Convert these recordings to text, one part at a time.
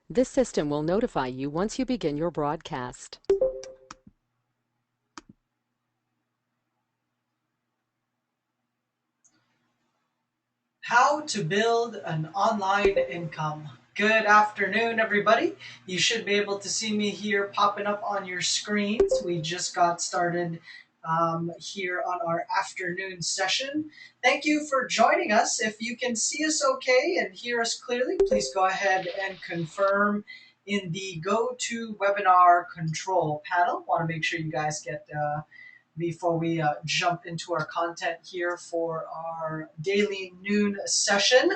This system will notify you once you begin your broadcast. How to build an online income. Good afternoon, everybody. You should be able to see me here popping up on your screens. We just got started here on our afternoon session. Thank you for joining us. If you can see us okay and hear us clearly, please go ahead and confirm in the Go to Webinar Control panel. Want to make sure you guys get before we jump into our content here for our daily noon session.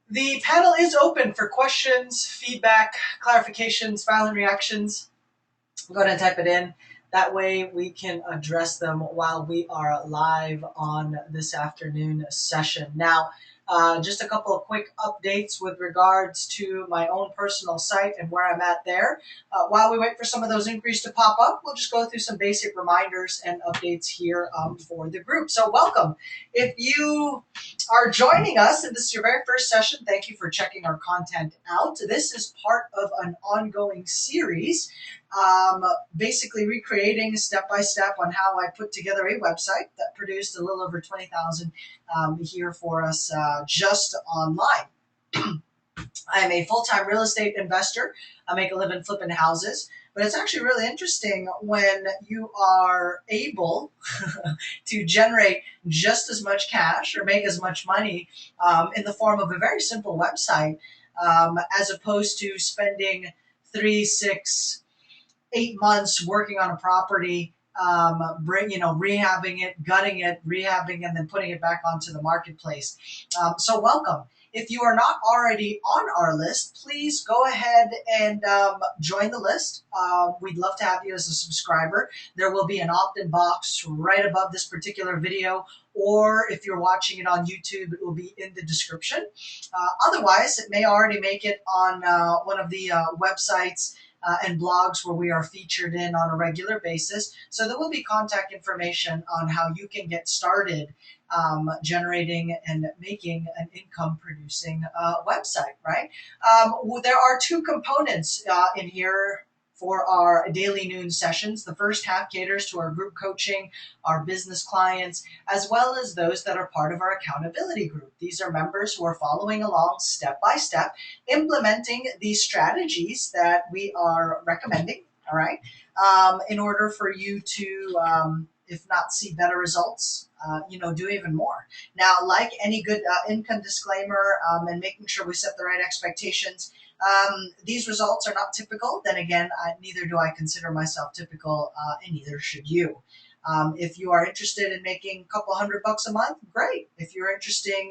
The panel is open for questions, feedback, clarifications, violent reactions. Go ahead and type it in. That way we can address them while we are live on this afternoon session. Now, just a couple of quick updates with regards to my own personal site and where I'm at there. While we wait for some of those inquiries to pop up, we'll just go through some basic reminders and updates here for the group. So welcome. If you are joining us and this is your very first session, thank you for checking our content out. This is part of an ongoing series, um, basically recreating step by step on how I put together a website that produced a little over 20,000 here for us just online. I am a full-time real estate investor. I make a living flipping houses, but it's actually really interesting when you are able to generate just as much cash or make as much money in the form of a very simple website, as opposed to spending 3, 6, 8 months working on a property, rehabbing it, gutting it, rehabbing, and then putting it back onto the marketplace. So welcome. If you are not already on our list, please go ahead and join the list. We'd love to have you as a subscriber. There will be an opt-in box right above this particular video, or if you're watching it on YouTube, it will be in the description. Otherwise, it may already make it on one of the websites and blogs where we are featured in on a regular basis. So there will be contact information on how you can get started generating and making an income producing website, right? There are two components in here for our daily noon sessions. The first half caters to our group coaching, our business clients, as well as those that are part of our accountability group. These are members who are following along step by step, implementing these strategies that we are recommending, all right, in order for you to, if not see better results, do even more. Now, like any good income disclaimer, and making sure we set the right expectations, these results are not typical. Then again, neither do I consider myself typical, and neither should you. If you are interested in making a couple $100 a month, great. If you're interested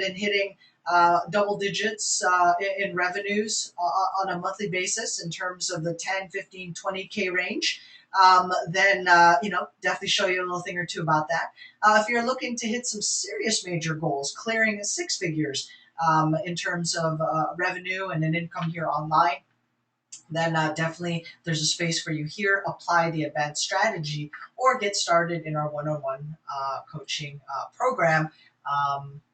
in hitting double digits in revenues on a monthly basis in terms of the 10, 15, 20K range, then definitely show you a little thing or two about that. If you're looking to hit some serious major goals, clearing six figures in terms of revenue and an income here online, then definitely there's a space for you here. Apply the advanced strategy or get started in our one-on-one coaching program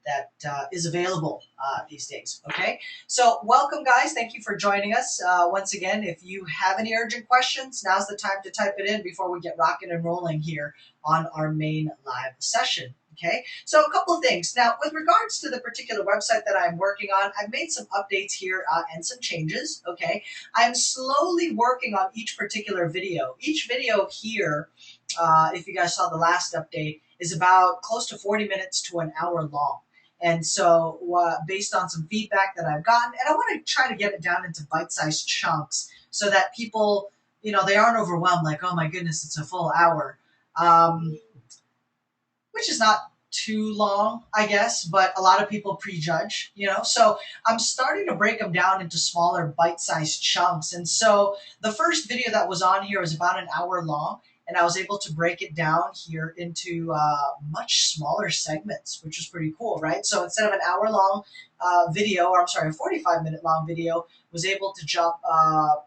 that is available these days. Okay, so welcome, guys. Thank you for joining us once again. If you have any urgent questions, now's the time to type it in before we get rocking and rolling here on our main live session. Okay, so a couple of things. Now, with regards to the particular website that I'm working on, I've made some updates here and some changes. Okay, I'm slowly working on each particular video. Each video here, if you guys saw the last update, is about close to 40 minutes to an hour long. And so based on some feedback that I've gotten, and I want to try to get it down into bite-sized chunks so that people, they aren't overwhelmed like, oh my goodness, it's a full hour. Which is not too long, I guess, but a lot of people prejudge. So I'm starting to break them down into smaller bite-sized chunks. And so the first video that was on here was about an hour long, and I was able to break it down here into much smaller segments, which was pretty cool, right? So instead of an hour long video, or I'm sorry, a 45-minute long video, was able to jump,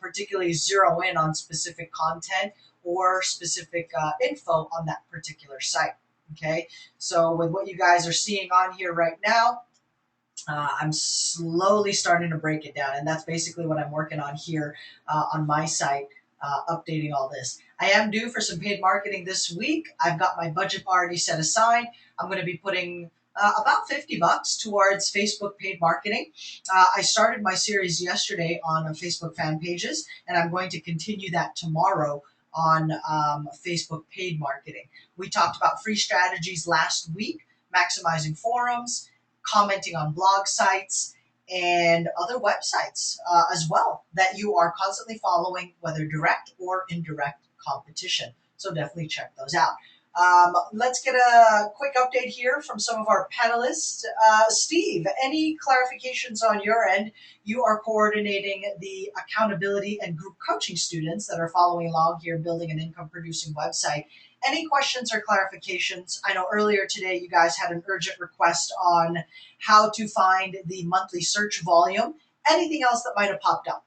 particularly zero in on specific content or specific info on that particular site. Okay, so with what you guys are seeing on here right now, I'm slowly starting to break it down, and that's basically what I'm working on here on my site, updating all this. I am due for some paid marketing this week. I've got my budget already set aside. I'm going to be putting about $50 towards Facebook paid marketing. I started my series yesterday on Facebook fan pages, and I'm going to continue that tomorrow on Facebook paid marketing. We talked about free strategies last week, maximizing forums, commenting on blog sites, and other websites as well that you are constantly following, whether direct or indirect competition. So definitely check those out. Let's get a quick update here from some of our panelists. Steve, any clarifications on your end? You are coordinating the accountability and group coaching students that are following along here, building an income producing website. Any questions or clarifications? I know earlier today you guys had an urgent request on how to find the monthly search volume. Anything else that might have popped up?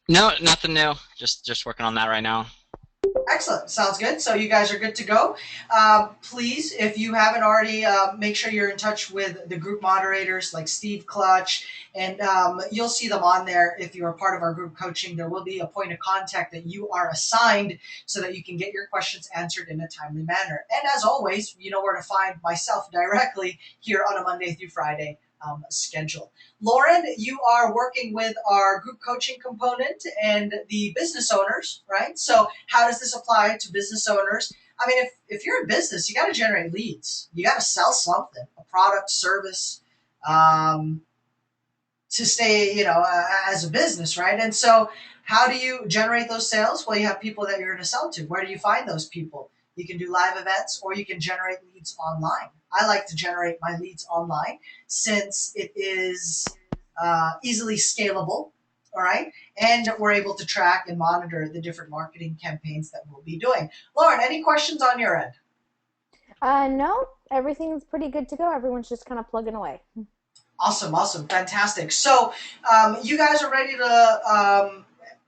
No, nothing new. Just working on that right now. Excellent. Sounds good. So you guys are good to go. Please, if you haven't already, make sure you're in touch with the group moderators like Steve Clutch, and you'll see them on there. If you're a part of our group coaching, there will be a point of contact that you are assigned so that you can get your questions answered in a timely manner. And as always, you know where to find myself directly here on a Monday through Friday schedule. Lauren, you are working with our group coaching component and the business owners, right? So how does this apply to business owners? I mean, if you're in business, you got to generate leads. You got to sell something, a product, service, um, to stay, as a business, right? And so, how do you generate those sales? Well, you have people that you're going to sell to. Where do you find those people? You can do live events or you can generate leads online. I like to generate my leads online since it is easily scalable. All right. And we're able to track and monitor the different marketing campaigns that we'll be doing. Lauren, any questions on your end? No, everything's pretty good to go. Everyone's just kind of plugging away. Awesome, awesome, fantastic. So, you guys are ready to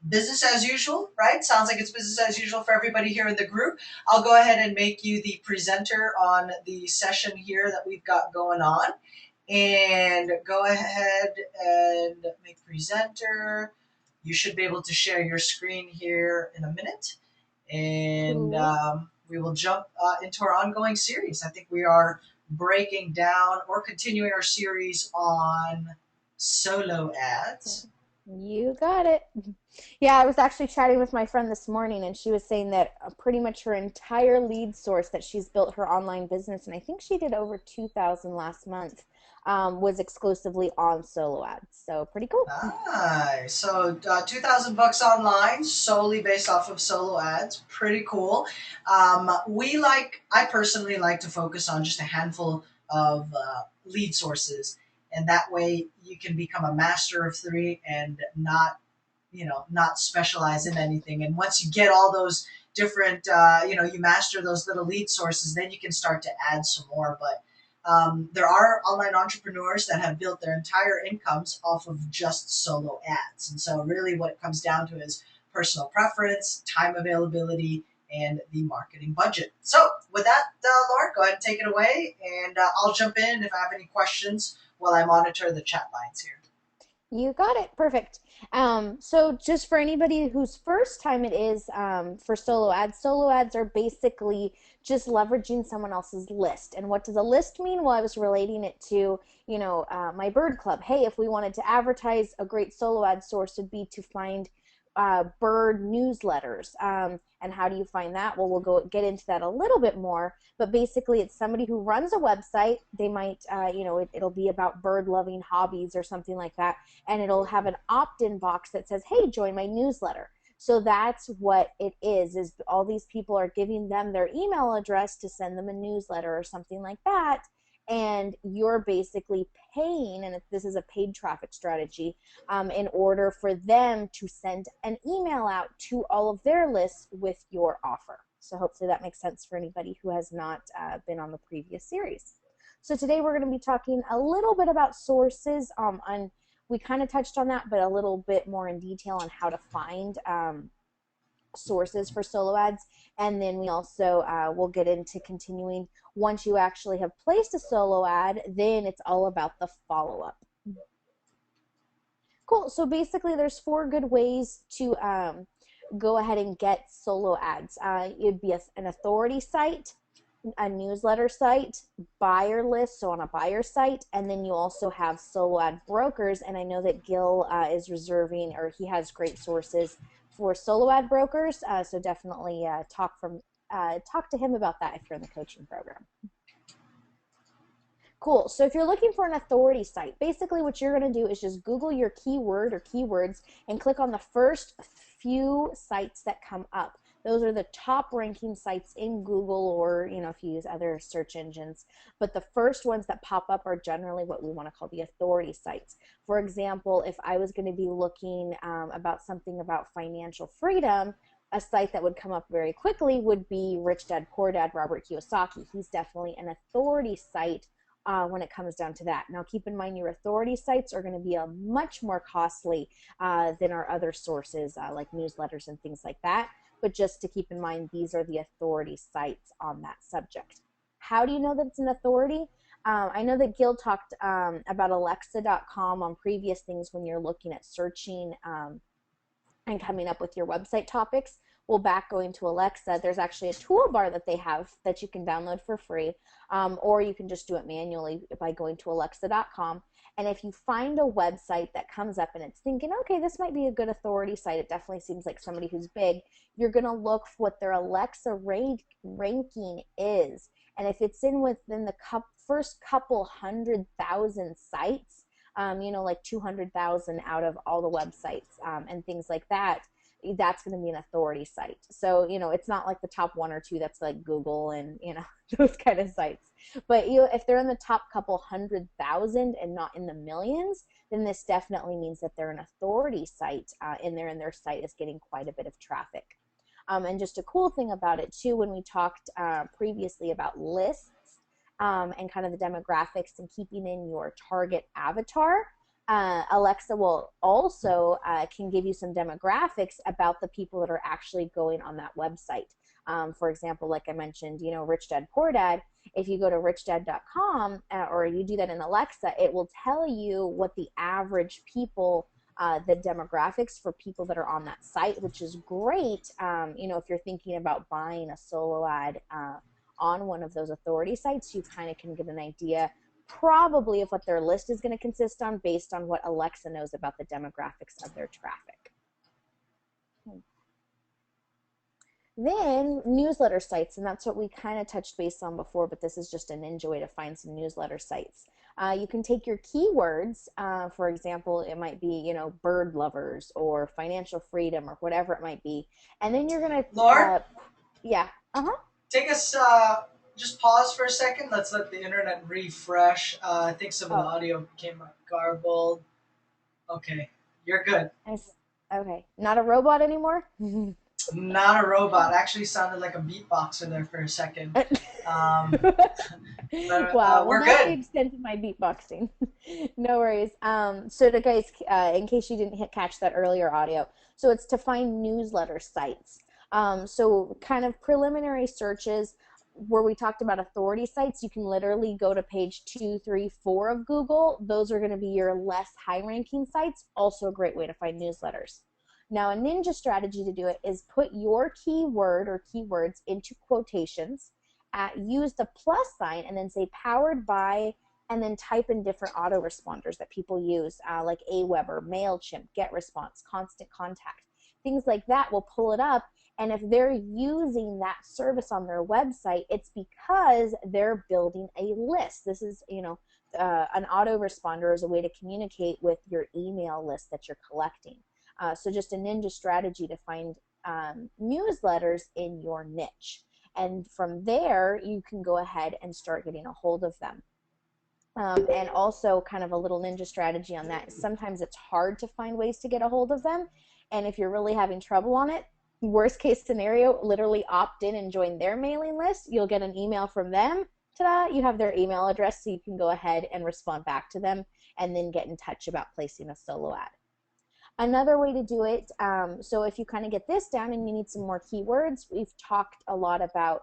business as usual, right? Sounds like it's business as usual for everybody here in the group. I'll go ahead and make you the presenter on the session here that we've got going on. And go ahead and make presenter. You should be able to share your screen here in a minute. And Cool. we will jump into our ongoing series. I think we are breaking down or continuing our series on solo ads. You got it. Yeah, I was actually chatting with my friend this morning, and she was saying that pretty much her entire lead source that she's built her online business, and I think she did over 2,000 last month, was exclusively on solo ads. So pretty cool. Nice. So, $2,000 online, solely based off of solo ads. Pretty cool. I personally like to focus on just a handful of lead sources, and that way you can become a master of three and not specialize in anything. And once you get all those different, you master those little lead sources, then you can start to add some more. But there are online entrepreneurs that have built their entire incomes off of just solo ads. And so, really, what it comes down to is personal preference, time availability, and the marketing budget. So, with that, Laura, go ahead and take it away, and I'll jump in if I have any questions while I monitor the chat lines here. You got it. Perfect. So just for anybody whose first time it is for solo ads are basically just leveraging someone else's list. And what does a list mean? Well, I was relating it to, my bird club. Hey, if we wanted to advertise, a great solo ad source would be to find bird newsletters. And how do you find that? Well, we'll go get into that a little bit more. But basically, it's somebody who runs a website. They might, it'll be about bird loving hobbies or something like that. And it'll have an opt-in box that says, hey, join my newsletter. So that's what it is all these people are giving them their email address to send them a newsletter or something like that. And you're basically paying, and this is a paid traffic strategy, in order for them to send an email out to all of their lists with your offer. So hopefully that makes sense for anybody who has not been on the previous series. So today we're going to be talking a little bit about sources. We kind of touched on that, but a little bit more in detail on how to find sources for solo ads. And then we also will get into continuing once you actually have placed a solo ad, then it's all about the follow-up. Cool. So basically there's 4 good ways to go ahead and get solo ads. It'd be an authority site, a newsletter site, buyer list, so on a buyer site, and then you also have solo ad brokers. And I know that Gil is reserving, or he has great sources for solo ad brokers. So definitely talk to him about that if you're in the coaching program. Cool. So if you're looking for an authority site, basically what you're going to do is just Google your keyword or keywords and click on the first few sites that come up. Those are the top ranking sites in Google, or if you use other search engines. But the first ones that pop up are generally what we want to call the authority sites. For example, if I was going to be looking about something about financial freedom, a site that would come up very quickly would be Rich Dad Poor Dad, Robert Kiyosaki. He's definitely an authority site when it comes down to that. Now, keep in mind your authority sites are going to be much more costly than our other sources like newsletters and things like that. But just to keep in mind, these are the authority sites on that subject. How do you know that it's an authority? I know that Gil talked about Alexa.com on previous things when you're looking at searching and coming up with your website topics. Well, going to Alexa, there's actually a toolbar that they have that you can download for free, or you can just do it manually by going to Alexa.com. And if you find a website that comes up and it's thinking, okay, this might be a good authority site, it definitely seems like somebody who's big, you're going to look for what their Alexa ranking is. And if it's within the first couple 100,000 sites, like 200,000 out of all the websites and things like that, that's going to be an authority site. So, it's not like the top 1 or 2 that's like Google and, those kind of sites. But if they're in the top couple 100,000 and not in the millions, then this definitely means that they're an authority site and their site is getting quite a bit of traffic. And just a cool thing about it too, when we talked previously about lists and kind of the demographics and keeping in your target avatar, Alexa will also can give you some demographics about the people that are actually going on that website. For example, like I mentioned, Rich Dad Poor Dad, if you go to richdad.com or you do that in Alexa, it will tell you what the average people, the demographics for people that are on that site, which is great. If you're thinking about buying a solo ad on one of those authority sites, you kind of can get an idea probably of what their list is going to consist on based on what Alexa knows about the demographics of their traffic. Then newsletter sites, and that's what we kind of touched base on before, but this is just a ninja way to find some newsletter sites. You can take your keywords, for example, it might be, bird lovers or financial freedom or whatever it might be, and then you're going to, Lord, yeah, take us, just pause for a second. Let's let the internet refresh. I think some of the audio came garbled. Okay, you're good. Okay, not a robot anymore? Not a robot. Actually sounded like a beatboxer there for a second. But, Wow, we're that's good. the extent of my beatboxing. No worries. So to guys, in case you didn't catch that earlier audio, so it's to find newsletter sites. So kind of preliminary searches where we talked about authority sites, you can literally go to page 2, 3, 4 of Google. Those are going to be your less high-ranking sites. Also a great way to find newsletters. Now, a ninja strategy to do it is put your keyword or keywords into quotations, use the plus sign, and then say powered by, and then type in different autoresponders that people use, like Aweber, MailChimp, GetResponse, Constant Contact. Things like that will pull it up. And if they're using that service on their website, it's because they're building a list. This is, an autoresponder is a way to communicate with your email list that you're collecting. So just a ninja strategy to find newsletters in your niche. And from there, you can go ahead and start getting a hold of them. And also kind of a little ninja strategy on that. Sometimes it's hard to find ways to get a hold of them. And if you're really having trouble on it, worst case scenario, literally opt in and join their mailing list. You'll get an email from them. Ta-da, you have their email address, so you can go ahead and respond back to them and then get in touch about placing a solo ad. Another way to do it, so if you kind of get this down and you need some more keywords, we've talked a lot about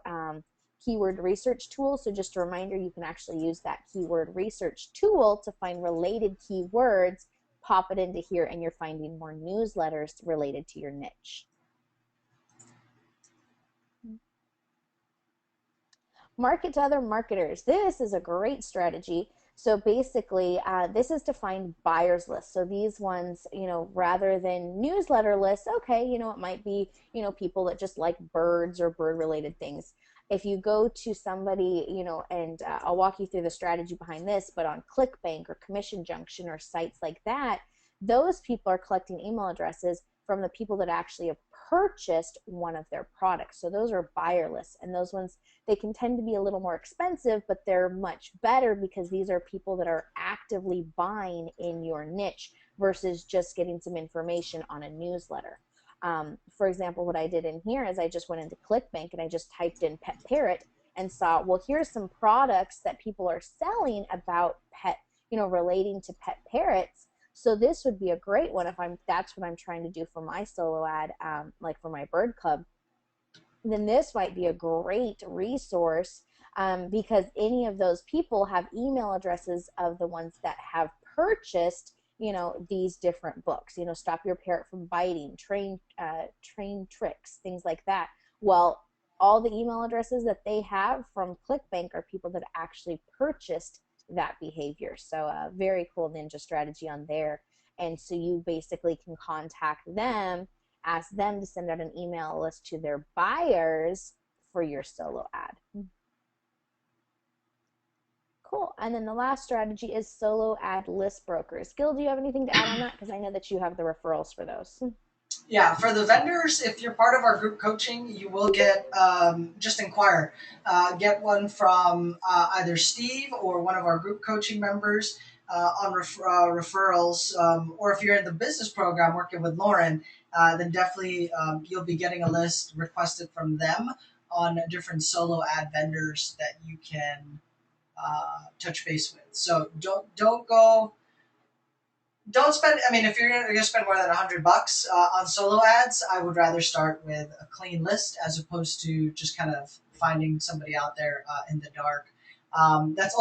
keyword research tools. So just a reminder, you can actually use that keyword research tool to find related keywords, pop it into here, and you're finding more newsletters related to your niche. Market to other marketers. This is a great strategy. So basically, this is to find buyers lists. So these ones, rather than newsletter lists, okay, it might be, people that just like birds or bird related things. If you go to somebody, and I'll walk you through the strategy behind this, but on ClickBank or Commission Junction or sites like that, those people are collecting email addresses from the people that actually have purchased one of their products. So those are buyer lists, and those ones, they can tend to be a little more expensive, but they're much better because these are people that are actively buying in your niche versus just getting some information on a newsletter. For example, what I did in here is I just went into ClickBank and I just typed in pet parrot and saw, well, here's some products that people are selling about pet, relating to pet parrots. So this would be a great one if that's what I'm trying to do for my solo ad, like for my bird club. Then this might be a great resource, because any of those people have email addresses of the ones that have purchased, these different books. Stop Your Parrot from Biting, train tricks, things like that. Well, all the email addresses that they have from ClickBank are people that actually purchased that behavior. So very cool ninja strategy on there. And so you basically can contact them, ask them to send out an email list to their buyers for your solo ad. Cool. And then the last strategy is solo ad list brokers. Gil, do you have anything to add on that? Because I know that you have the referrals for those. Yeah, for the vendors, if you're part of our group coaching, you will get, just inquire. Get one from either Steve or one of our group coaching members on referrals. Or if you're in the business program working with Lauren, then definitely you'll be getting a list requested from them on different solo ad vendors that you can touch base with. So don't spend. I mean, if you're gonna spend more than $100 on solo ads, I would rather start with a clean list as opposed to just kind of finding somebody out there in the dark. That's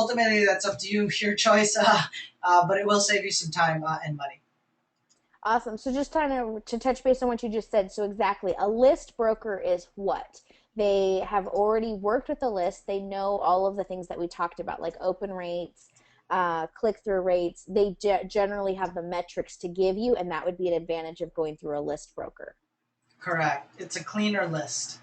up to you, your choice. But it will save you some time and money. Awesome. So just kind of to touch base on what you just said. So exactly, a list broker is what? They have already worked with the list. They know all of the things that we talked about, like open rates, click-through rates. They generally have the metrics to give you, and that would be an advantage of going through a list broker. Correct. It's a cleaner list.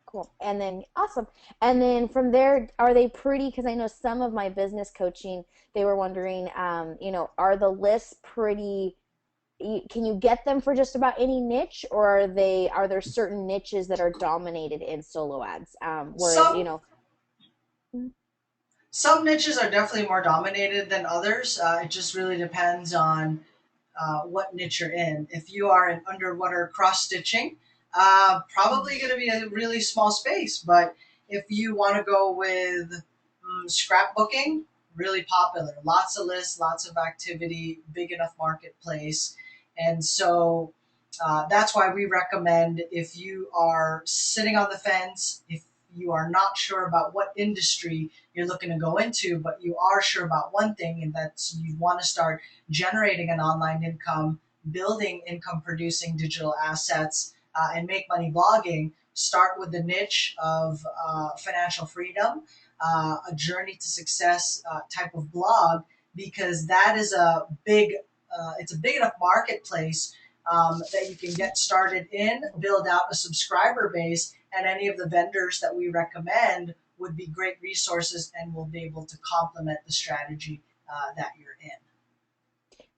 Cool. And then awesome. And then from there, are they pretty? Because I know some of my business coaching, they were wondering, are the lists pretty? Can you get them for just about any niche, or are there certain niches that are dominated in solo ads? Whereas Some some niches are definitely more dominated than others. It just really depends on what niche you're in. If you are in underwater cross stitching, probably going to be a really small space. But if you want to go with scrapbooking, really popular. Lots of lists, lots of activity, big enough marketplace. And so that's why we recommend, if you are sitting on the fence, if you are not sure about what industry you're looking to go into, but you are sure about one thing, and that's you want to start generating an online income, building income producing digital assets, and make money blogging, start with the niche of financial freedom, a journey to success type of blog, because that is it's a big enough marketplace that you can get started in, build out a subscriber base, and any of the vendors that we recommend would be great resources and will be able to complement the strategy that you're in.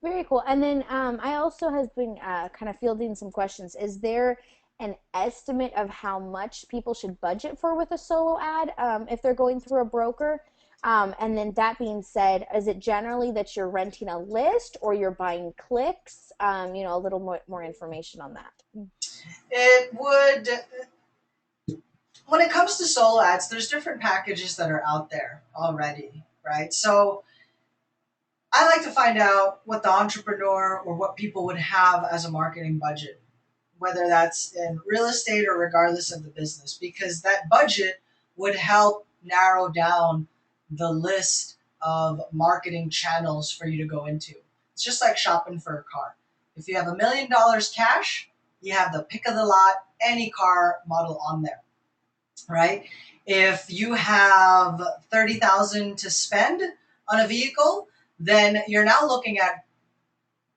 very cool. And then I also has been kind of fielding some questions. Is there an estimate of how much people should budget for with a solo ad if they're going through a broker? And then that being said, is it generally that you're renting a list or you're buying clicks? A little more information on that. It would, when it comes to solo ads, there's different packages that are out there already, right? So I like to find out what the entrepreneur or what people would have as a marketing budget, whether that's in real estate or regardless of the business, because that budget would help narrow down the list of marketing channels for you to go into. It's just like shopping for a car. If you have $1 million cash, you have the pick of the lot, any car model on there, right? If you have 30,000 to spend on a vehicle, then you're now looking at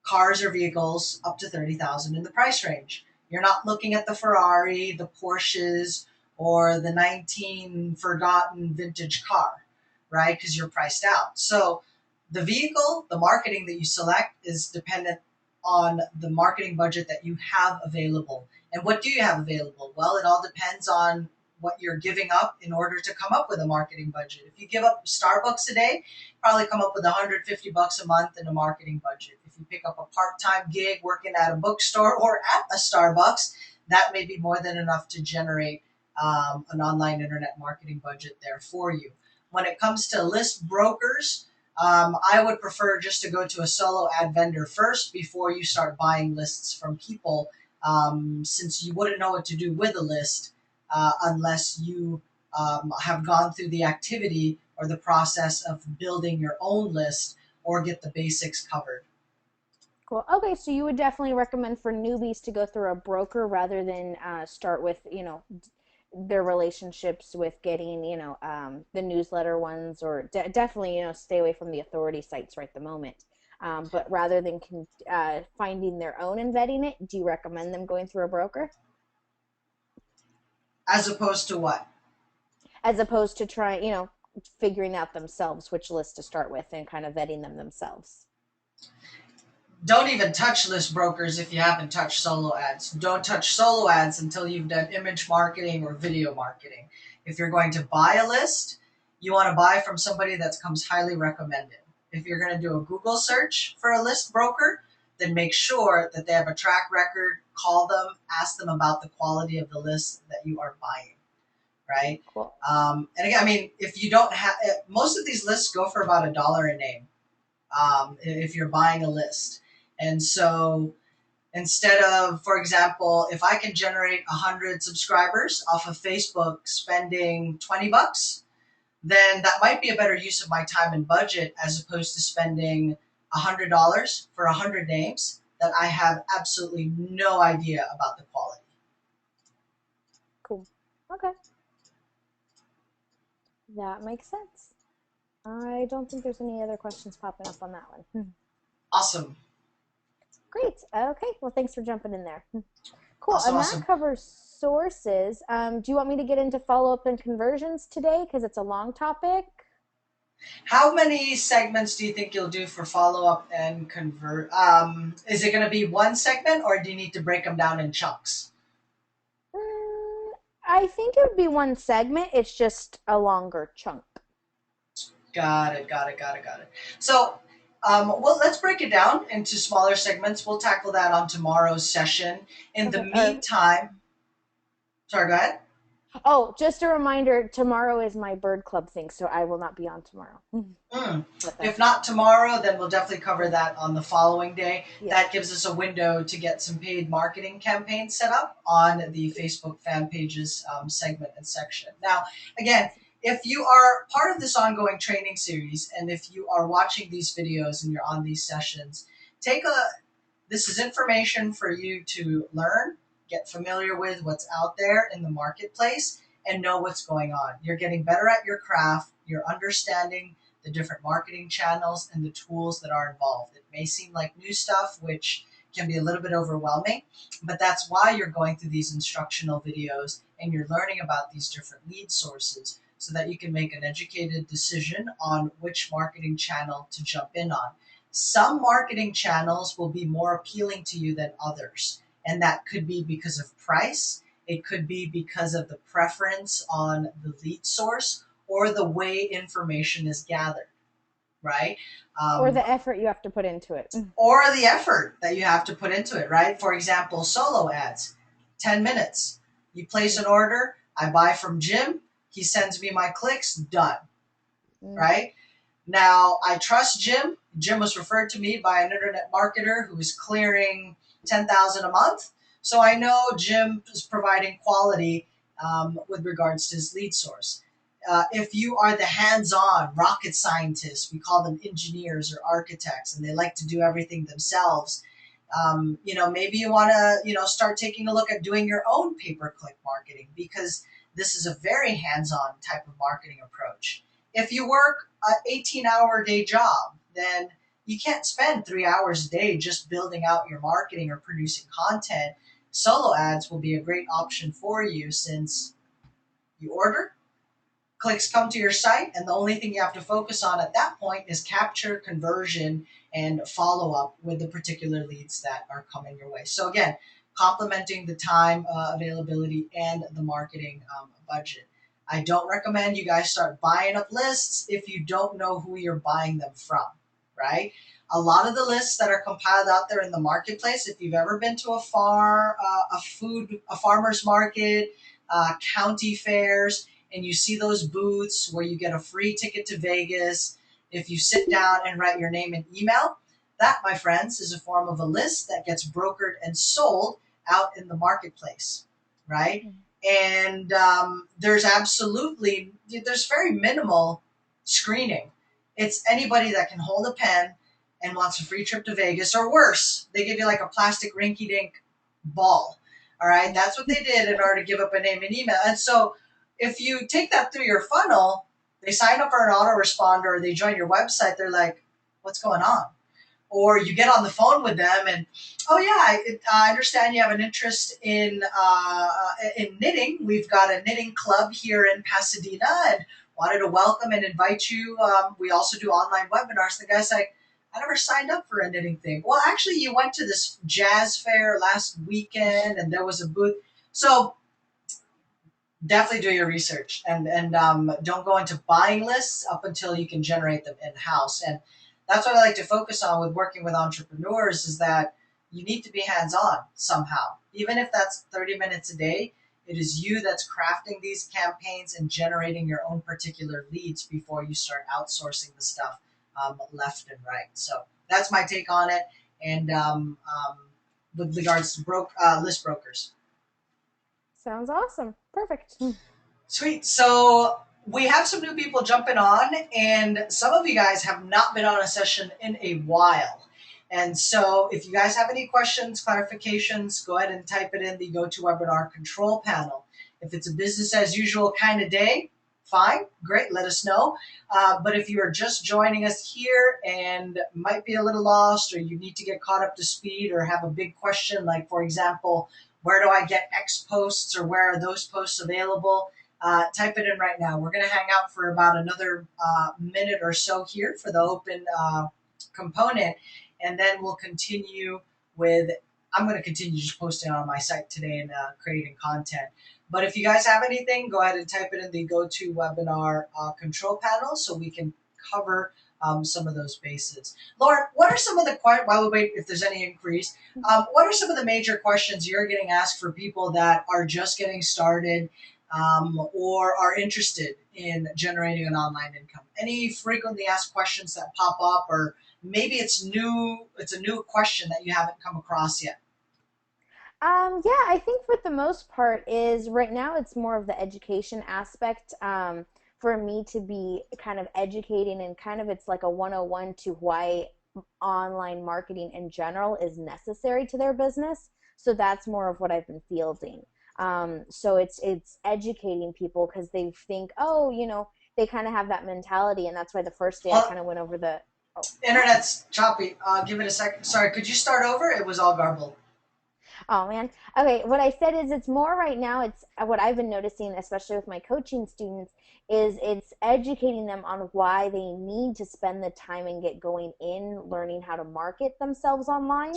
cars or vehicles up to 30,000 in the price range. You're not looking at the Ferrari, the Porsches, or the 19 forgotten vintage car, right? Because you're priced out. So the vehicle, the marketing that you select is dependent on the marketing budget that you have available. And what do you have available? Well, it all depends on what you're giving up in order to come up with a marketing budget. If you give up Starbucks a day, probably come up with $150 a month in a marketing budget. If you pick up a part-time gig working at a bookstore or at a Starbucks, that may be more than enough to generate an online internet marketing budget there for you. When it comes to list brokers, I would prefer just to go to a solo ad vendor first before you start buying lists from people, since you wouldn't know what to do with a list unless you have gone through the activity or the process of building your own list or get the basics covered. Cool. Okay, so you would definitely recommend for newbies to go through a broker rather than start with, their relationships with getting, the newsletter ones, or definitely, stay away from the authority sites right at the moment. But rather than finding their own and vetting it, do you recommend them going through a broker As opposed to what? as opposed to trying, figuring out themselves which list to start with and kind of vetting them themselves? Don't even touch list brokers if you haven't touched solo ads. Don't touch solo ads until you've done image marketing or video marketing. If you're going to buy a list, you want to buy from somebody that comes highly recommended. If you're going to do a Google search for a list broker, then make sure that they have a track record. Call them, ask them about the quality of the list that you are buying, right? Cool. And again, I mean, if you don't have, most of these lists go for about $1 a name, if you're buying a list. And so instead of, for example, if I can generate 100 subscribers off of Facebook spending $20, then that might be a better use of my time and budget as opposed to spending $100 for 100 names that I have absolutely no idea about the quality. Cool. Okay. That makes sense. I don't think there's any other questions popping up on that one. Awesome. Great. Okay. Well, thanks for jumping in there. Cool. Awesome, And awesome. that covers sources. Do you want me to get into follow-up and conversions today? Because it's a long topic. How many segments do you think you'll do for follow up and convert? Is it going to be one segment or do you need to break them down in chunks? I think it would be one segment. It's just a longer chunk. Got it, got it, got it, got it. So, well, let's break it down into smaller segments. We'll tackle that on tomorrow's session. In the Okay. meantime, sorry, go ahead. Oh, just a reminder, tomorrow is my bird club thing, so I will not be on tomorrow. Mm. But If that's not tomorrow, then we'll definitely cover that on the following day. yeah. That gives us a window to get some paid marketing campaigns set up on the Facebook fan pages segment and section. Now, again, if you are part of this ongoing training series and if you are watching these videos and you're on these sessions, this is information for you to learn, get familiar with what's out there in the marketplace, and know what's going on. You're getting better at your craft. You're understanding the different marketing channels and the tools that are involved. It may seem like new stuff, which can be a little bit overwhelming, but that's why you're going through these instructional videos and you're learning about these different lead sources so that you can make an educated decision on which marketing channel to jump in on. Some marketing channels will be more appealing to you than others, and that could be because of price. It could be because of the preference on the lead source or the way information is gathered, right? Or the effort you have to put into it. Or the effort that you have to put into it, right? For example, solo ads, 10 minutes. You place an order, I buy from Jim, he sends me my clicks, done, right? Now, I trust Jim. Jim was referred to me by an internet marketer who is clearing 10,000 a month. So I know Jim is providing quality with regards to his lead source. If you are the hands-on rocket scientists, we call them engineers or architects, and they like to do everything themselves. Maybe you want to, start taking a look at doing your own pay-per-click marketing, because this is a very hands-on type of marketing approach. If you work an 18-hour day job, then you can't spend 3 hours a day just building out your marketing or producing content. Solo ads will be a great option for you, since you order, clicks come to your site, and the only thing you have to focus on at that point is capture, conversion, and follow up with the particular leads that are coming your way. So again, complementing the time availability and the marketing budget. I don't recommend you guys start buying up lists if you don't know who you're buying them from, right? A lot of the lists that are compiled out there in the marketplace, if you've ever been to a farmer's market, county fairs, and you see those booths where you get a free ticket to Vegas, if you sit down and write your name and email, that, my friends, is a form of a list that gets brokered and sold out in the marketplace, right? And there's very minimal screening. It's anybody that can hold a pen and wants a free trip to Vegas, or worse, they give you like a plastic rinky-dink ball. All right, that's what they did in order to give up a name and email. And so if you take that through your funnel, they sign up for an autoresponder, or they join your website, they're like, what's going on? Or you get on the phone with them and, oh yeah, I understand you have an interest in knitting. We've got a knitting club here in Pasadena and wanted to welcome and invite you. We also do online webinars. The guy's like, I never signed up for a knitting thing. Well, actually, you went to this jazz fair last weekend and there was a booth. So definitely do your research, and don't go into buying lists up until you can generate them in-house. And that's what I like to focus on with working with entrepreneurs, is that you need to be hands-on somehow. Even if that's 30 minutes a day, it is you that's crafting these campaigns and generating your own particular leads before you start outsourcing the stuff left and right. So that's my take on it. And with regards to list brokers. Sounds awesome. Perfect. Sweet. So we have some new people jumping on, and some of you guys have not been on a session in a while. And so if you guys have any questions, clarifications, go ahead and type it in the GoToWebinar control panel. If it's a business as usual kind of day, fine, great, let us know. But if you are just joining us here and might be a little lost, or you need to get caught up to speed, or have a big question, like, for example, where do I get X posts, or where are those posts available? Type it in right now. We're going to hang out for about another minute or so here for the open component, and then we'll continue with, I'm going to continue just posting on my site today and creating content. But if you guys have anything, go ahead and type it in the GoToWebinar control panel so we can cover some of those bases. Lauren, what are some of the, while we wait if there's any inquiries, what are some of the major questions you're getting asked for people that are just getting started or are interested in generating an online income? Any frequently asked questions that pop up, or maybe it's a new question that you haven't come across yet? Yeah, I think for the most part is right now it's more of the education aspect, for me to be kind of educating, and kind of it's like a 101 to why online marketing in general is necessary to their business. So that's more of what I've been fielding. So it's educating people, because they think, oh, they kind of have that mentality, and that's why the first day I kind of went over the. Oh. Internet's choppy. Give it a second. Sorry, could you start over? It was all garbled. Oh man. Okay, what I said is it's more right now, it's what I've been noticing, especially with my coaching students, is it's educating them on why they need to spend the time and get going in learning how to market themselves online,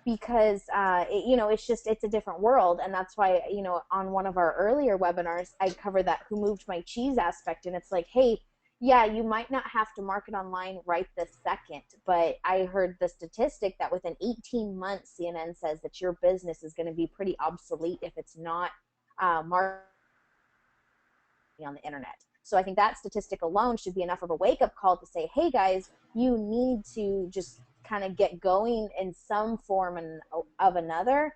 because it's a different world. And that's why, on one of our earlier webinars, I covered that who moved my cheese aspect. And it's like, hey, yeah, you might not have to market online right this second, but I heard the statistic that within 18 months, CNN says that your business is going to be pretty obsolete if it's not marketing on the internet. So I think that statistic alone should be enough of a wake up call to say, hey guys, you need to just kind of get going in some form of another.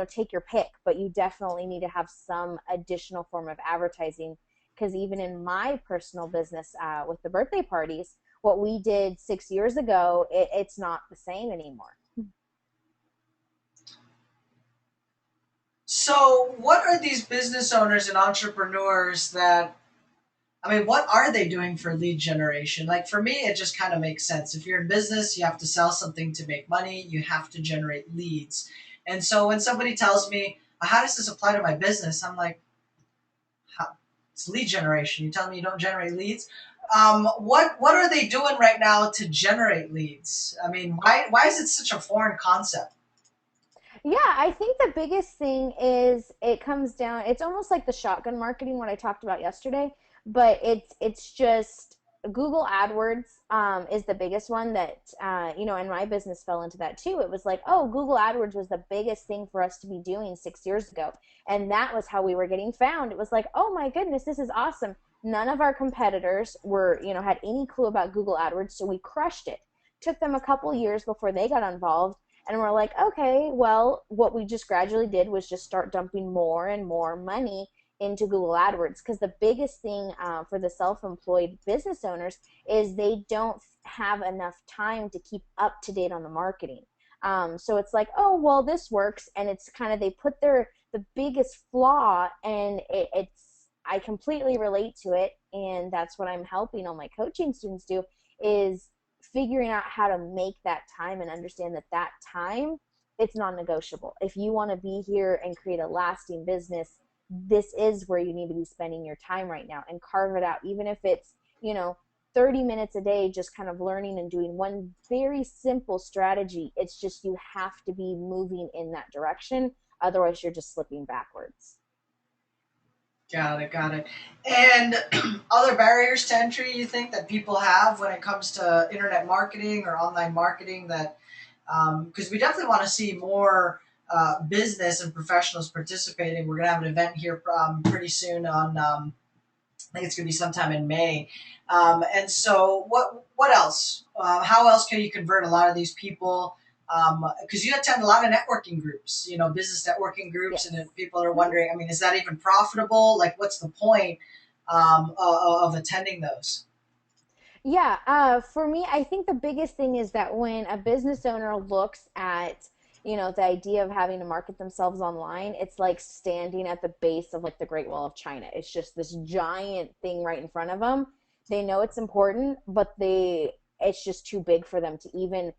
Take your pick, but you definitely need to have some additional form of advertising, because even in my personal business, with the birthday parties, what we did 6 years ago, it's not the same anymore. So, what are these business owners and entrepreneurs that, I mean, what are they doing for lead generation? Like for me, it just kind of makes sense. If you're in business, you have to sell something to make money, you have to generate leads. And so when somebody tells me, how does this apply to my business? I'm like, how? It's lead generation. You tell me you don't generate leads? What are they doing right now to generate leads? I mean, why is it such a foreign concept? Yeah, I think the biggest thing is it comes down, it's almost like the shotgun marketing, what I talked about yesterday, but it's just Google AdWords is the biggest one that and my business fell into that too. It was like, oh, Google AdWords was the biggest thing for us to be doing 6 years ago. And that was how we were getting found. It was like, oh my goodness, this is awesome. None of our competitors had any clue about Google AdWords, so we crushed it. Took them a couple years before they got involved, and we're like, okay, well, what we just gradually did was just start dumping more and more money into Google AdWords, because the biggest thing for the self-employed business owners is they don't have enough time to keep up to date on the marketing. So it's like, oh, well, this works, and it's kind of they put the biggest flaw, and it's I completely relate to it, and that's what I'm helping all my coaching students do is figuring out how to make that time and understand that time, it's non-negotiable. If you want to be here and create a lasting business, this is where you need to be spending your time right now, and carve it out, even if it's 30 minutes a day, just kind of learning and doing one very simple strategy. It's just you have to be moving in that direction, otherwise you're just slipping backwards. Got it, got it. And other barriers to entry you think that people have when it comes to internet marketing or online marketing that, because we definitely want to see more business and professionals participating. We're going to have an event here pretty soon on, I think it's going to be sometime in May. And so what else? How else can you convert a lot of these people? Because you attend a lot of networking groups, business networking groups, and Yes. if people are wondering, I mean, is that even profitable? Like, what's the point of attending those? Yeah, for me, I think the biggest thing is that when a business owner looks at, the idea of having to market themselves online, it's like standing at the base of like the Great Wall of China. It's just this giant thing right in front of them. They know it's important, but it's just too big for them to even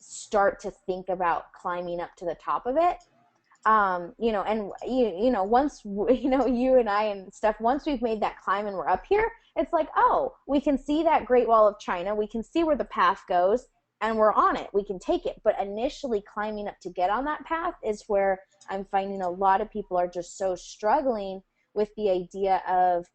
start to think about climbing up to the top of it. And once you and I and stuff, once we've made that climb and we're up here, it's like, oh, we can see that Great Wall of China, we can see where the path goes, and we're on it, we can take it. But initially climbing up to get on that path is where I'm finding a lot of people are just so struggling with the idea of,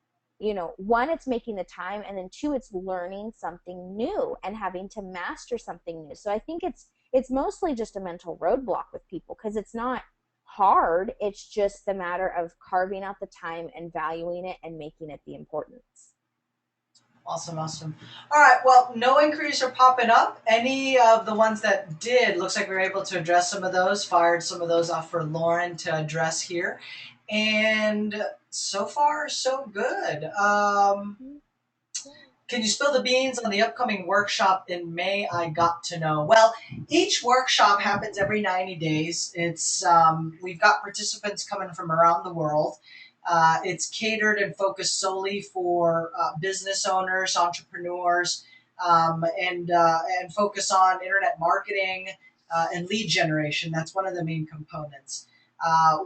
one, it's making the time, and then two, it's learning something new and having to master something new. So I think it's mostly just a mental roadblock with people, because it's not hard. It's just the matter of carving out the time and valuing it and making it the importance. Awesome, awesome. All right, well, no inquiries are popping up. Any of the ones that did, looks like we were able to address some of those, fired some of those off for Lauren to address here. And so far, so good. Can you spill the beans on the upcoming workshop in May? I got to know. Well, each workshop happens every 90 days. It's we've got participants coming from around the world. It's catered and focused solely for business owners, entrepreneurs, and focus on internet marketing and lead generation. That's one of the main components.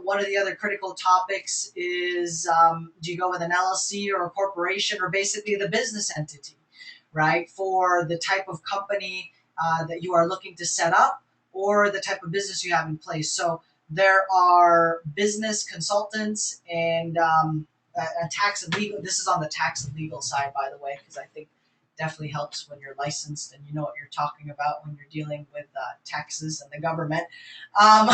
One of the other critical topics is, do you go with an LLC or a corporation, or basically the business entity, right? For the type of company that you are looking to set up, or the type of business you have in place. So there are business consultants and a tax and legal. This is on the tax and legal side, by the way, because I think definitely helps when you're licensed and you know what you're talking about when you're dealing with taxes and the government. Um,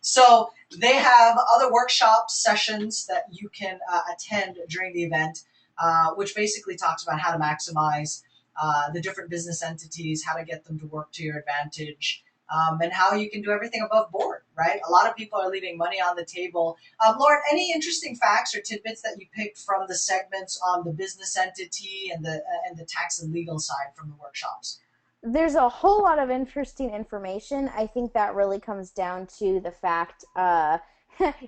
so they have other workshop sessions that you can attend during the event. which basically talks about how to maximize the different business entities, how to get them to work to your advantage, and how you can do everything above board, right? A lot of people are leaving money on the table. Lauren, any interesting facts or tidbits that you picked from the segments on the business entity and the tax and legal side from the workshops? There's a whole lot of interesting information. I think that really comes down to the fact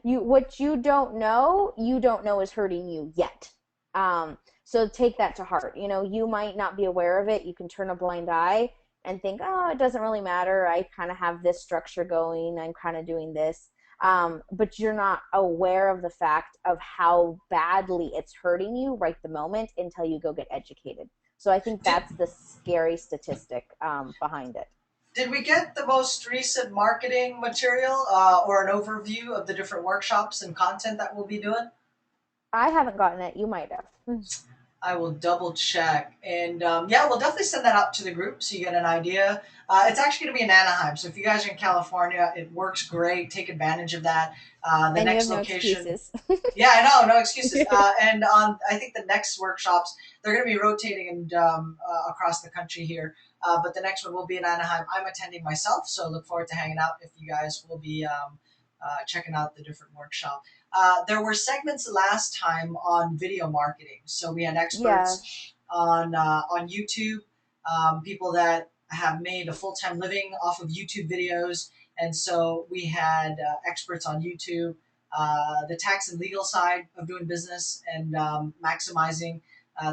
you what you don't know is hurting you yet. So take that to heart. You know, you might not be aware of it. You can turn a blind eye and think, oh, it doesn't really matter. I kind of have this structure going. I'm kind of doing this. But you're not aware of the fact of how badly it's hurting you right the moment until you go get educated. So I think Did that's the scary statistic behind it. did we get the most recent marketing material or an overview of the different workshops and content that we'll be doing? I haven't gotten it. You might have. I will double check. And yeah, we'll definitely send that out to the group so you get an idea. It's actually going to be in Anaheim. So if you guys are in California, it works great. Take advantage of that. The And you have next no location, excuses. yeah, I know, no excuses. And on, I think the next workshops, they're going to be rotating and across the country here. But the next one will be in Anaheim. I'm attending myself, so look forward to hanging out if you guys will be checking out the different workshop. There were segments last time on video marketing, so we had Yeah. experts on YouTube, people that have made a full time living off of YouTube videos, and so we had experts on YouTube, the tax and legal side of doing business and maximizing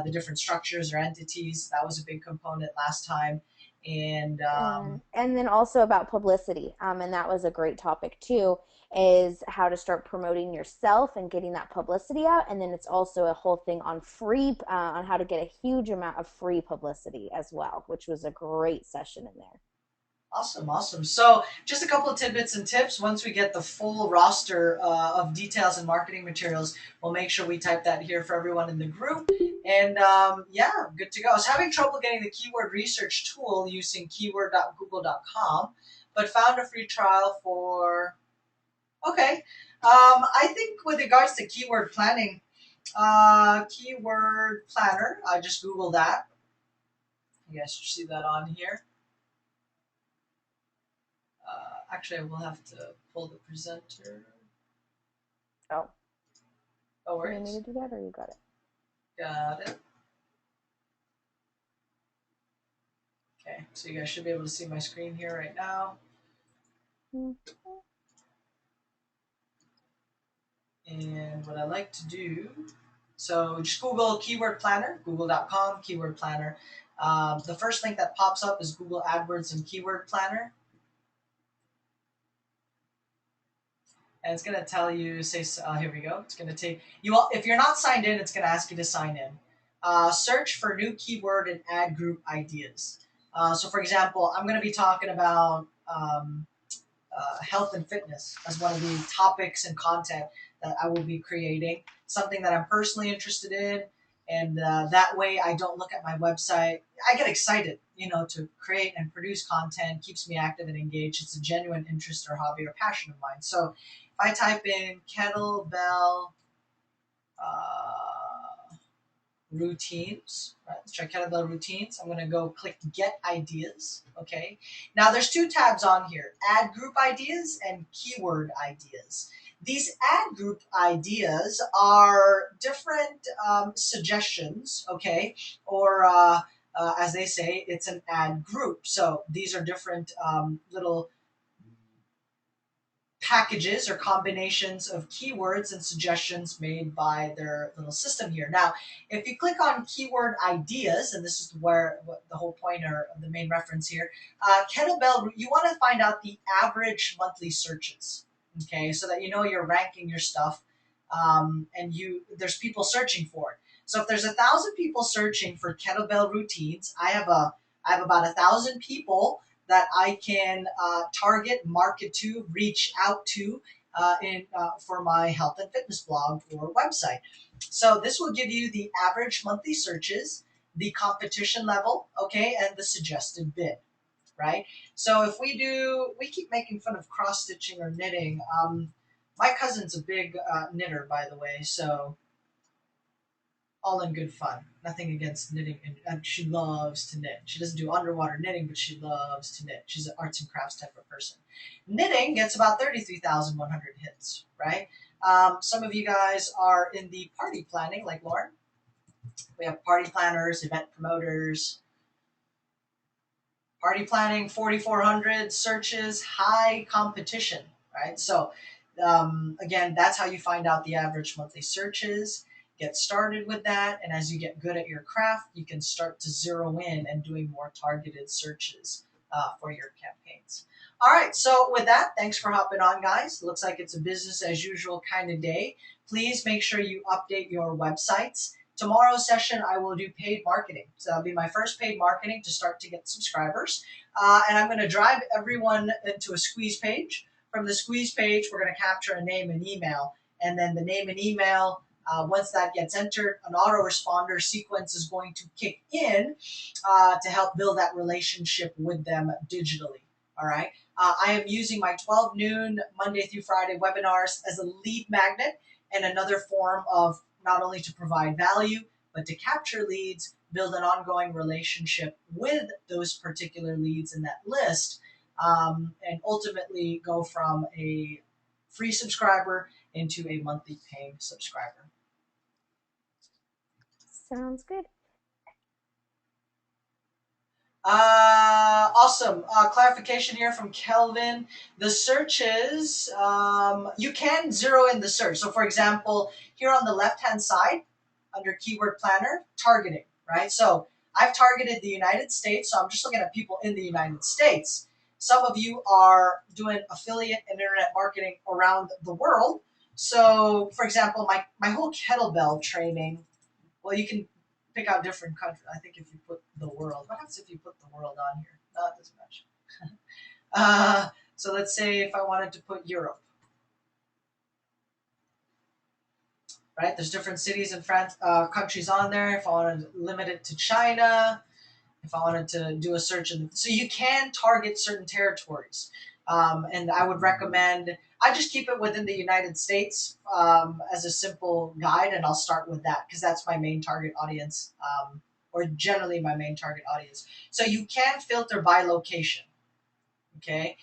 the different structures or entities. That was a big component last time, and And then also about publicity, and that was a great topic too, is how to start promoting yourself and getting that publicity out. And then it's also a whole thing on free, on how to get a huge amount of free publicity as well, which was a great session in there. awesome, awesome. So, just a couple of tidbits and tips. Once we get the full roster of details and marketing materials, we'll make sure we type that here for everyone in the group. And yeah, good to go. I was having trouble getting the keyword research tool using keyword.google.com, but found a free trial for. Okay. I think with regards to keyword planning, keyword planner, I just Googled that. You guys should see that on here. Actually, I will have to pull the presenter. Oh, Oh, do you need me worries. to do that or you got it? Got it. Okay, so you guys should be able to see my screen here right now. Mm. And what I like to do, so just Google keyword planner, google.com, keyword planner. The first link that pops up is Google AdWords and keyword planner. And it's going to tell you, say, here we go. It's going to take you, if you're not signed in, it's going to ask you to sign in. Search for new keyword and ad group ideas. So, for example, I'm going to be talking about health and fitness as one of the topics and content that I will be creating, something that I'm personally interested in. And that way I don't look at my website. I get excited, to create and produce content, keeps me active and engaged. It's a genuine interest or hobby or passion of mine. So if I type in kettlebell routines, right? Let's try kettlebell routines. I'm going to go click get ideas. Okay. Now there's two tabs on here, ad group ideas and keyword ideas. These ad group ideas are different suggestions, okay, or as they say, it's an ad group. So these are different little packages or combinations of keywords and suggestions made by their little system here. Now, if you click on keyword ideas, and this is where what the whole point or the main reference here, kettlebell, you want to find out the average monthly searches, okay, so that you know you're ranking your stuff, and there's people searching for it. So if there's 1,000 people searching for kettlebell routines, I have about 1,000 people that I can target, market to, reach out to for my health and fitness blog or website. So this will give you the average monthly searches, the competition level, okay, and the suggested bid, right? So if we keep making fun of cross stitching or knitting. My cousin's a big knitter, by the way. So all in good fun. Nothing against knitting, and she loves to knit. She doesn't do underwater knitting, but she loves to knit. She's an arts and crafts type of person. Knitting gets about 33,100 hits, right? Some of you guys are in the party planning, like Lauren. We have party planners, event promoters, party planning, 4,400 searches, high competition, right? So, again, that's how you find out the average monthly searches. Get started with that. And as you get good at your craft, you can start to zero in and doing more targeted searches for your campaigns. All right. So, with that, thanks for hopping on, guys. Looks like it's a business as usual kind of day. Please make sure you update your websites. Tomorrow's session, I will do paid marketing. So that'll be my first paid marketing to start to get subscribers. And I'm going to drive everyone into a squeeze page. From the squeeze page, we're going to capture a name and email. And then the name and email, once that gets entered, an autoresponder sequence is going to kick in to help build that relationship with them digitally. All right. I am using my 12 noon Monday through Friday webinars as a lead magnet and another form of not only to provide value, but to capture leads, build an ongoing relationship with those particular leads in that list, and ultimately go from a free subscriber into a monthly paying subscriber. Sounds good. Awesome. Clarification here from Kelvin. The searches, you can zero in the search. So for example, here on the left-hand side, under Keyword Planner, targeting, right? So I've targeted the United States, so I'm just looking at people in the United States. Some of you are doing affiliate and internet marketing around the world. So for example, my whole kettlebell training, well, you can pick out different countries. I think if you put the world, what happens if you put the world on here? Not as much. So let's say if I wanted to put Europe, right? There's different cities and countries on there. If I wanted to limit it to China, if I wanted to do a search, so you can target certain territories. And I would recommend, I just keep it within the United States as a simple guide, and I'll start with that because that's my main target audience, or generally my main target audience. So you can filter by location, okay?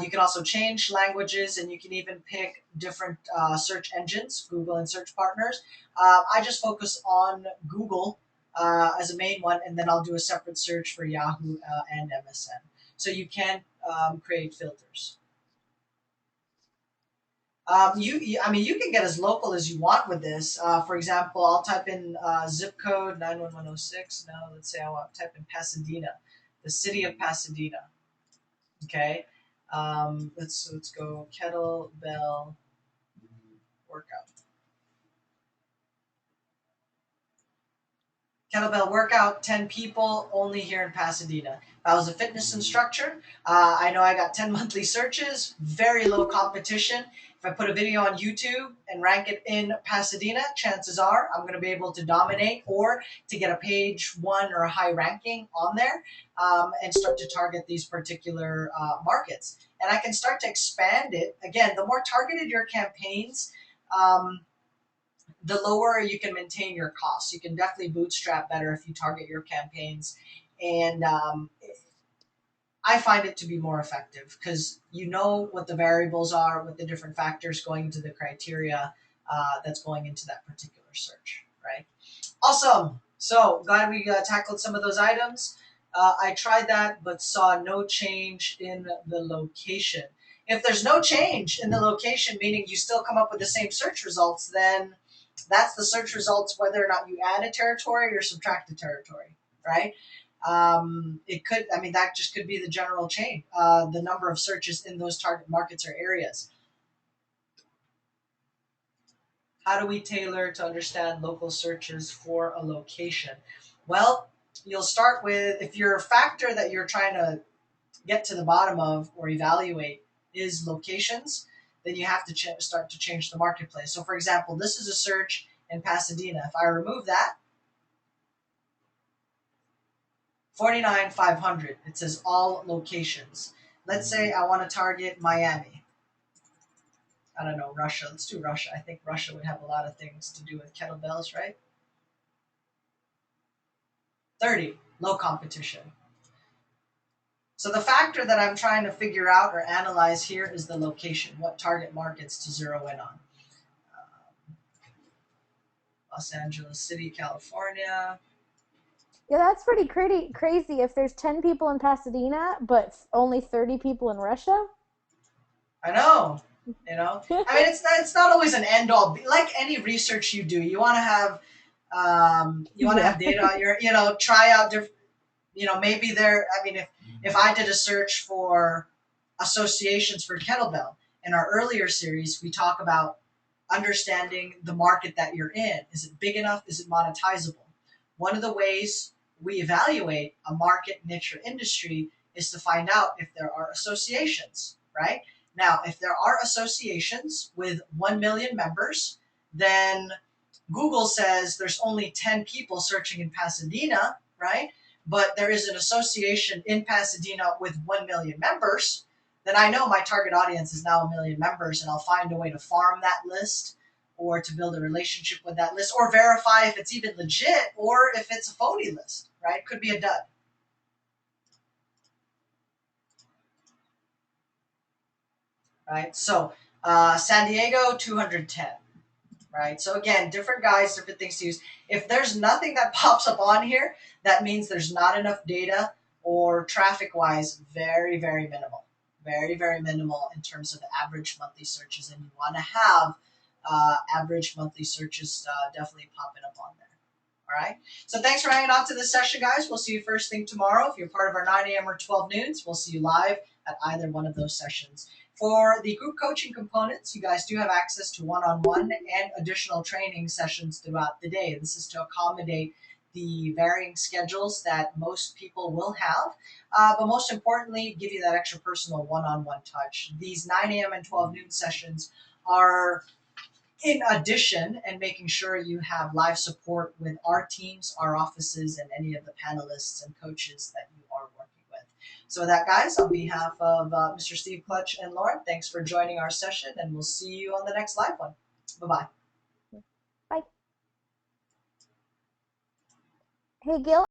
You can also change languages, and you can even pick different search engines, Google and search partners. I just focus on Google as a main one, and then I'll do a separate search for Yahoo and MSN. So you can create filters. I mean, you can get as local as you want with this. For example, I'll type in zip code 91106. No, let's say I want to type in Pasadena, the city of Pasadena. Okay, let's go kettlebell workout. Kettlebell workout, 10 people, only here in Pasadena. If I was a fitness instructor, I know I got 10 monthly searches, very low competition. If I put a video on YouTube and rank it in Pasadena, chances are I'm going to be able to dominate or to get a page one or a high ranking on there, and start to target these particular markets. And I can start to expand it. Again, the more targeted your campaigns, the lower you can maintain your costs. You can definitely bootstrap better if you target your campaigns. And I find it to be more effective because you know what the variables are, what the different factors going into the criteria that's going into that particular search, right? Awesome. So glad we tackled some of those items. I tried that, but saw no change in the location. If there's no change in the location, meaning you still come up with the same search results, then that's the search results whether or not you add a territory or subtract a territory, right? It could, I mean, that just could be the general change, the number of searches in those target markets or areas. How do we tailor to understand local searches for a location? Well, you'll start with, if your factor that you're trying to get to the bottom of or evaluate is locations, then you have to start to change the marketplace. So for example, this is a search in Pasadena. If I remove that, 49,500, it says all locations. Let's say I want to target Miami. I don't know, Russia. Let's do Russia. I think Russia would have a lot of things to do with kettlebells, right? 30, low competition. So the factor that I'm trying to figure out or analyze here is the location. What target markets to zero in on? Los Angeles City, California. Yeah, that's pretty crazy. If there's 10 people in Pasadena, but only 30 people in Russia. I know. I mean, it's not always an end all. Like any research you do, you want to have Yeah. data. Try out different. Maybe there. I mean, if I did a search for associations for kettlebell in our earlier series, we talk about understanding the market that you're in. Is it big enough? Is it monetizable? One of the ways we evaluate a market, niche, or industry is to find out if there are associations, right? Now, if there are associations with 1 million members, then Google says there's only 10 people searching in Pasadena, right? But there is an association in Pasadena with 1 million members, then I know my target audience is now 1 million members, and I'll find a way to farm that list or to build a relationship with that list or verify if it's even legit or if it's a phony list, right? Could be a dud. Right? So San Diego, 210. Right? So again, different guys, different things to use. If there's nothing that pops up on here, that means there's not enough data or traffic-wise, very, very minimal. Very, very minimal in terms of the average monthly searches. And you want to have average monthly searches definitely popping up on there. All right. So thanks for hanging on to this session, guys. We'll see you first thing tomorrow. If you're part of our 9 a.m. or 12 noons, we'll see you live at either one of those sessions. For the group coaching components, you guys do have access to one-on-one and additional training sessions throughout the day. This is to accommodate the varying schedules that most people will have, but most importantly, give you that extra personal one-on-one touch. These 9 a.m. and 12 noon sessions are in addition and making sure you have live support with our teams, our offices, and any of the panelists and coaches that you are working with. So with that, guys, on behalf of Mr. Steve Clutch and Lauren, thanks for joining our session, and we'll see you on the next live one. Bye-bye. Bye. Hey, Gil.